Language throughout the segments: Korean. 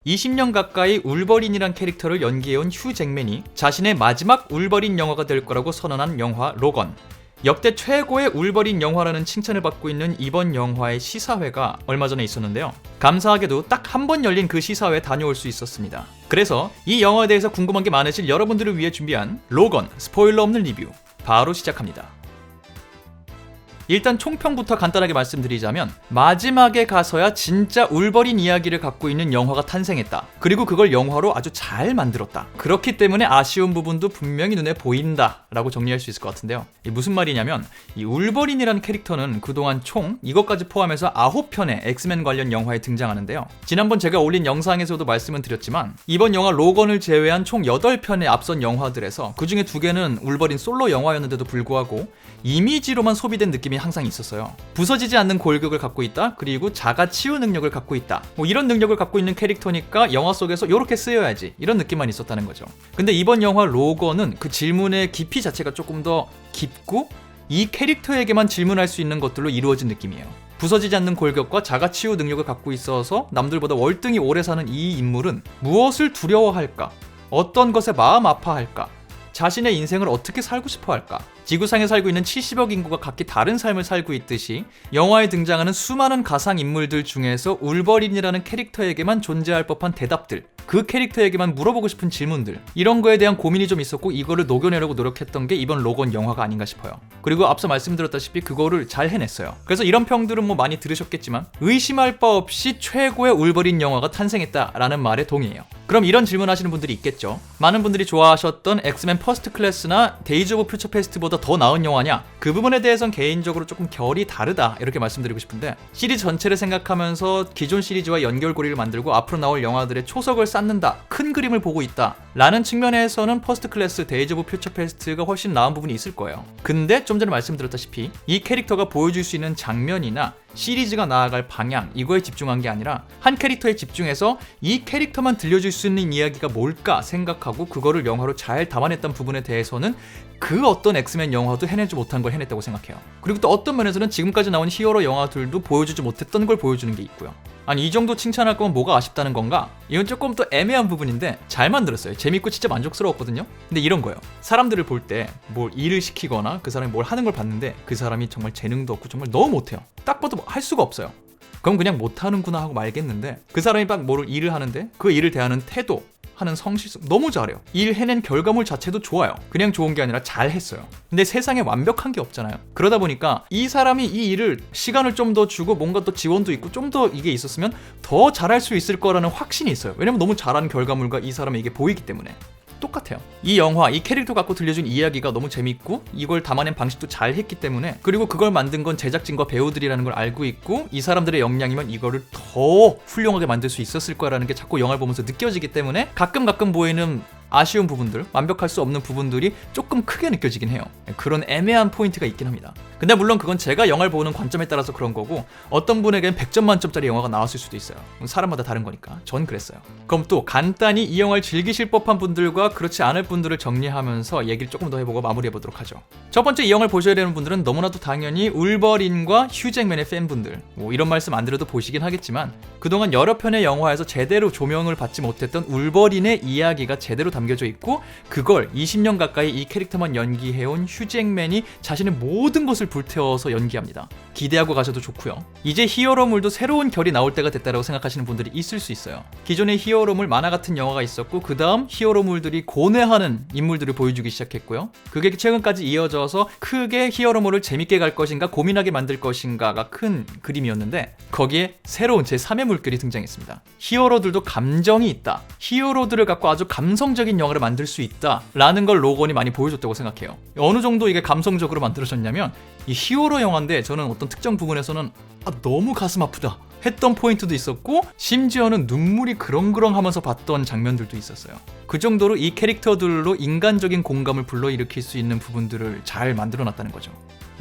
20년 가까이 울버린이란 캐릭터를 연기해온 휴 잭맨이 자신의 마지막 울버린 영화가 될 거라고 선언한 영화 로건. 역대 최고의 울버린 영화라는 칭찬을 받고 있는 이번 영화의 시사회가 얼마 전에 있었는데요. 감사하게도 딱 한 번 열린 그 시사회에 다녀올 수 있었습니다. 그래서 이 영화에 대해서 궁금한 게 많으실 여러분들을 위해 준비한 로건 스포일러 없는 리뷰 바로 시작합니다. 일단 총평부터 간단하게 말씀드리자면 마지막에 가서야 진짜 울버린 이야기를 갖고 있는 영화가 탄생했다. 그리고 그걸 영화로 아주 잘 만들었다. 그렇기 때문에 아쉬운 부분도 분명히 눈에 보인다 라고 정리할 수 있을 것 같은데요. 이게 무슨 말이냐면 이 울버린이라는 캐릭터는 그동안 총 이것까지 포함해서 9편의 엑스맨 관련 영화에 등장하는데요. 지난번 제가 올린 영상에서도 말씀을 드렸지만 이번 영화 로건을 제외한 총 8편의 앞선 영화들에서 그중에 2개는 울버린 솔로 영화였는데도 불구하고 이미지로만 소비된 느낌이 항상 있었어요. 부서지지 않는 골격을 갖고 있다. 그리고 자가 치유 능력을 갖고 있다. 이런 능력을 갖고 있는 캐릭터니까 영화 속에서 이렇게 쓰여야지. 이런 느낌만 있었다는 거죠. 근데 이번 영화 로건은 그 질문의 깊이 자체가 조금 더 깊고 이 캐릭터에게만 질문할 수 있는 것들로 이루어진 느낌이에요. 부서지지 않는 골격과 자가 치유 능력을 갖고 있어서 남들보다 월등히 오래 사는 이 인물은 무엇을 두려워할까? 어떤 것에 마음 아파할까? 자신의 인생을 어떻게 살고 싶어 할까? 지구상에 살고 있는 70억 인구가 각기 다른 삶을 살고 있듯이 영화에 등장하는 수많은 가상인물들 중에서 울버린이라는 캐릭터에게만 존재할 법한 대답들, 그 캐릭터에게만 물어보고 싶은 질문들, 이런 거에 대한 고민이 좀 있었고 이거를 녹여내려고 노력했던 게 이번 로건 영화가 아닌가 싶어요. 그리고 앞서 말씀드렸다시피 그거를 잘 해냈어요. 그래서 이런 평들은 많이 들으셨겠지만 의심할 바 없이 최고의 울버린 영화가 탄생했다라는 말에 동의해요. 그럼 이런 질문하시는 분들이 있겠죠. 많은 분들이 좋아하셨던 엑스맨 퍼스트 클래스나 데이즈 오브 퓨처 패스트보다 더 나은 영화냐? 그 부분에 대해서는 개인적으로 조금 결이 다르다 이렇게 말씀드리고 싶은데 시리즈 전체를 생각하면서 기존 시리즈와 연결고리를 만들고 앞으로 나올 영화들의 초석을 쌓는다, 큰 그림을 보고 있다 라는 측면에서는 퍼스트 클래스, 데이즈 오브 퓨처 패스트가 훨씬 나은 부분이 있을 거예요. 근데 좀 전에 말씀드렸다시피 이 캐릭터가 보여줄 수 있는 장면이나 시리즈가 나아갈 방향, 이거에 집중한 게 아니라 한 캐릭터에 집중해서 이 캐릭터만 들려줄 수 있는 이야기가 뭘까 생각하고 그거를 영화로 잘 담아냈던 부분에 대해서는 그 어떤 엑스맨 영화도 해내지 못한 걸 해냈다고 생각해요. 그리고 또 어떤 면에서는 지금까지 나온 히어로 영화들도 보여주지 못했던 걸 보여주는 게 있고요. 아니 이 정도 칭찬할 거면 뭐가 아쉽다는 건가? 이건 조금 또 애매한 부분인데 잘 만들었어요. 재밌고 진짜 만족스러웠거든요. 근데 이런 거예요. 사람들을 볼 때 뭘 일을 시키거나 그 사람이 뭘 하는 걸 봤는데 그 사람이 정말 재능도 없고 정말 너무 못해요. 딱 봐도 할 수가 없어요. 그럼 그냥 못하는구나 하고 말겠는데 그 사람이 막 뭘 일을 하는데 그 일을 대하는 태도, 하는 성실성 너무 잘해요. 일 해낸 결과물 자체도 좋아요. 그냥 좋은 게 아니라 잘 했어요. 근데 세상에 완벽한 게 없잖아요. 그러다 보니까 이 사람이 이 일을 시간을 좀 더 주고 뭔가 또 지원도 있고 좀 더 이게 있었으면 더 잘할 수 있을 거라는 확신이 있어요. 왜냐면 너무 잘하는 결과물과 이 사람에게 보이기 때문에. 똑같아요. 이 영화, 이 캐릭터 갖고 들려준 이야기가 너무 재밌고 이걸 담아낸 방식도 잘 했기 때문에, 그리고 그걸 만든 건 제작진과 배우들이라는 걸 알고 있고 이 사람들의 역량이면 이거를 더 훌륭하게 만들 수 있었을 거라는 게 자꾸 영화를 보면서 느껴지기 때문에 가끔 보이는 아쉬운 부분들, 완벽할 수 없는 부분들이 조금 크게 느껴지긴 해요. 그런 애매한 포인트가 있긴 합니다. 근데 물론 그건 제가 영화를 보는 관점에 따라서 그런 거고 어떤 분에겐 100점 만점짜리 영화가 나왔을 수도 있어요. 사람마다 다른 거니까. 전 그랬어요. 그럼 또 간단히 이 영화를 즐기실 법한 분들과 그렇지 않을 분들을 정리하면서 얘기를 조금 더 해보고 마무리해보도록 하죠. 첫 번째, 이 영화를 보셔야 되는 분들은 너무나도 당연히 울버린과 휴 잭맨의 팬분들, 이런 말씀 안 드려도 보시긴 하겠지만 그동안 여러 편의 영화에서 제대로 조명을 받지 못했던 울버린의 이야기가 제대로 담겨져 있고 그걸 20년 가까이 이 캐릭터만 연기해온 휴 잭맨이 자신의 모든 것을 불태워서 연기합니다. 기대하고 가셔도 좋고요. 이제 히어로물도 새로운 결이 나올 때가 됐다고 생각하시는 분들이 있을 수 있어요. 기존의 히어로물 만화 같은 영화가 있었고 그 다음 히어로물들이 고뇌하는 인물들을 보여주기 시작했고요. 그게 최근까지 이어져서 크게 히어로물을 재밌게 갈 것인가 고민하게 만들 것인가가 큰 그림이었는데 거기에 새로운 제3의 물결이 등장했습니다. 히어로들도 감정이 있다. 히어로들을 갖고 아주 감성적인 영화를 만들 수 있다 라는 걸 로건이 많이 보여줬다고 생각해요. 어느 정도 이게 감성적으로 만들어졌냐면 이 히어로 영화인데 저는 어떤 특정 부분에서는 너무 가슴 아프다 했던 포인트도 있었고 심지어는 눈물이 그렁그렁 하면서 봤던 장면들도 있었어요. 그 정도로 이 캐릭터들로 인간적인 공감을 불러일으킬 수 있는 부분들을 잘 만들어놨다는 거죠.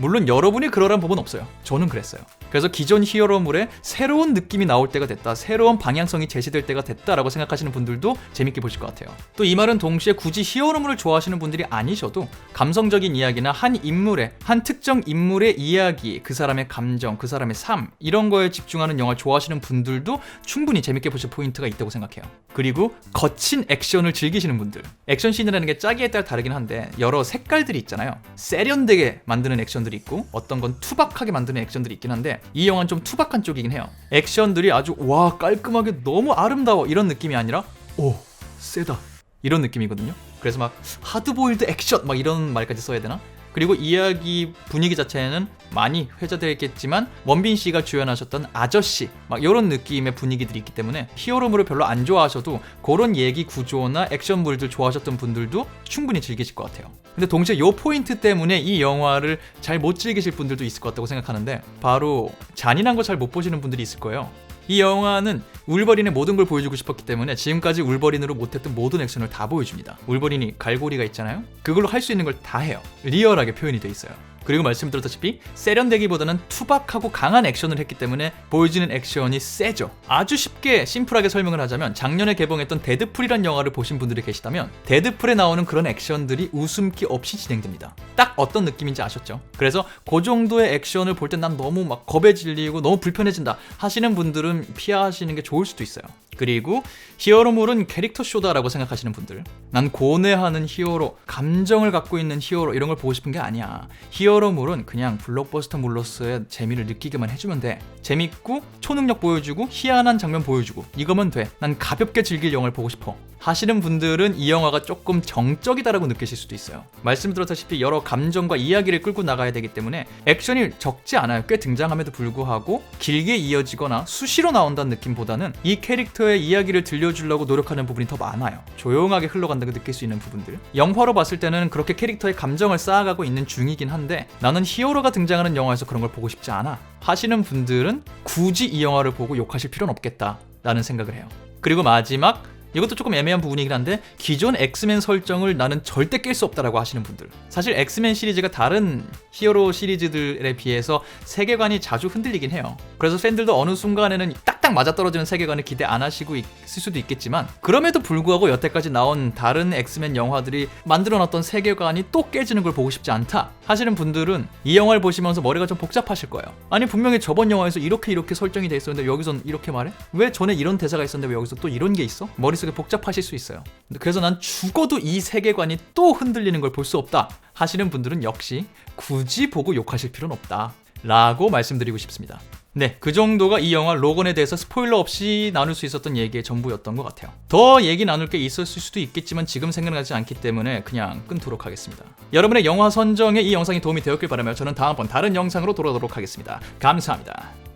물론 여러분이 그러란 법은 없어요. 저는 그랬어요. 그래서 기존 히어로물에 새로운 느낌이 나올 때가 됐다, 새로운 방향성이 제시될 때가 됐다라고 생각하시는 분들도 재밌게 보실 것 같아요. 또 이 말은 동시에 굳이 히어로물을 좋아하시는 분들이 아니셔도 감성적인 이야기나 한 인물의, 한 특정 인물의 이야기, 그 사람의 감정, 그 사람의 삶, 이런 거에 집중하는 영화 영화 좋아하시는 분들도 충분히 재밌게 보실 포인트가 있다고 생각해요. 그리고 거친 액션을 즐기시는 분들, 액션 씬이라는 게 짜기에 따라 다르긴 한데 여러 색깔들이 있잖아요. 세련되게 만드는 액션들이 있고 어떤 건 투박하게 만드는 액션들이 있긴 한데 이 영화는 좀 투박한 쪽이긴 해요. 액션들이 아주 와 깔끔하게 너무 아름다워 이런 느낌이 아니라 오 세다 이런 느낌이거든요. 그래서 막 하드보일드 액션 막 이런 말까지 써야 되나? 그리고 이야기 분위기 자체는 많이 회자되겠지만 원빈 씨가 주연하셨던 아저씨 막 이런 느낌의 분위기들이 있기 때문에 히어로물을 별로 안 좋아하셔도 그런 얘기 구조나 액션물들 좋아하셨던 분들도 충분히 즐기실 것 같아요. 근데 동시에 이 포인트 때문에 이 영화를 잘 못 즐기실 분들도 있을 것 같다고 생각하는데 바로 잔인한 거 잘 못 보시는 분들이 있을 거예요. 이 영화는 울버린의 모든 걸 보여주고 싶었기 때문에 지금까지 울버린으로 못했던 모든 액션을 다 보여줍니다. 울버린이 갈고리가 있잖아요. 그걸로 할 수 있는 걸 다 해요. 리얼하게 표현이 돼 있어요. 그리고 말씀드렸다시피 세련되기보다는 투박하고 강한 액션을 했기 때문에 보여지는 액션이 세죠. 아주 쉽게 심플하게 설명을 하자면 작년에 개봉했던 데드풀이란 영화를 보신 분들이 계시다면 데드풀에 나오는 그런 액션들이 웃음기 없이 진행됩니다. 딱 어떤 느낌인지 아셨죠? 그래서 그 정도의 액션을 볼 땐 난 너무 막 겁에 질리고 너무 불편해진다 하시는 분들은 피하시는 게 좋을 수도 있어요. 그리고 히어로물은 캐릭터 쇼다라고 생각하시는 분들, 난 고뇌하는 히어로, 감정을 갖고 있는 히어로 이런 걸 보고 싶은 게 아니야. 히어로물은 그냥 블록버스터물로서의 재미를 느끼게만 해주면 돼. 재밌고 초능력 보여주고 희한한 장면 보여주고 이거면 돼. 난 가볍게 즐길 영화를 보고 싶어 하시는 분들은 이 영화가 조금 정적이다라고 느끼실 수도 있어요. 말씀드렸다시피 여러 감정과 이야기를 끌고 나가야 되기 때문에 액션이 적지 않아요. 꽤 등장함에도 불구하고 길게 이어지거나 수시로 나온다는 느낌보다는 이 캐릭터의 이야기를 들려주려고 노력하는 부분이 더 많아요. 조용하게 흘러간다고 느낄 수 있는 부분들. 영화로 봤을 때는 그렇게 캐릭터의 감정을 쌓아가고 있는 중이긴 한데 나는 히어로가 등장하는 영화에서 그런 걸 보고 싶지 않아 하시는 분들은 굳이 이 영화를 보고 욕하실 필요는 없겠다라는 생각을 해요. 그리고 마지막, 이것도 조금 애매한 부분이긴 한데 기존 엑스맨 설정을 나는 절대 깰 수 없다라고 하시는 분들, 사실 엑스맨 시리즈가 다른 히어로 시리즈들에 비해서 세계관이 자주 흔들리긴 해요. 그래서 팬들도 어느 순간에는 딱딱 맞아떨어지는 세계관을 기대 안 하시고 있을 수도 있겠지만 그럼에도 불구하고 여태까지 나온 다른 엑스맨 영화들이 만들어놨던 세계관이 또 깨지는 걸 보고 싶지 않다 하시는 분들은 이 영화를 보시면서 머리가 좀 복잡하실 거예요. 아니 분명히 저번 영화에서 이렇게 설정이 돼 있었는데 여기선 이렇게 말해? 왜 전에 이런 대사가 있었는데 왜 여기서 또 이런 게 있어? 머릿속에 복잡하실 수 있어요. 그래서 난 죽어도 이 세계관이 또 흔들리는 걸 볼 수 없다 하시는 분들은 역시 굳이 보고 욕하실 필요는 없다 라고 말씀드리고 싶습니다. 네, 그 정도가 이 영화 로건에 대해서 스포일러 없이 나눌 수 있었던 얘기의 전부였던 것 같아요. 더 얘기 나눌 게 있었을 수도 있겠지만 지금 생각나지 않기 때문에 그냥 끊도록 하겠습니다. 여러분의 영화 선정에 이 영상이 도움이 되었길 바라며 저는 다음번 다른 영상으로 돌아오도록 하겠습니다. 감사합니다.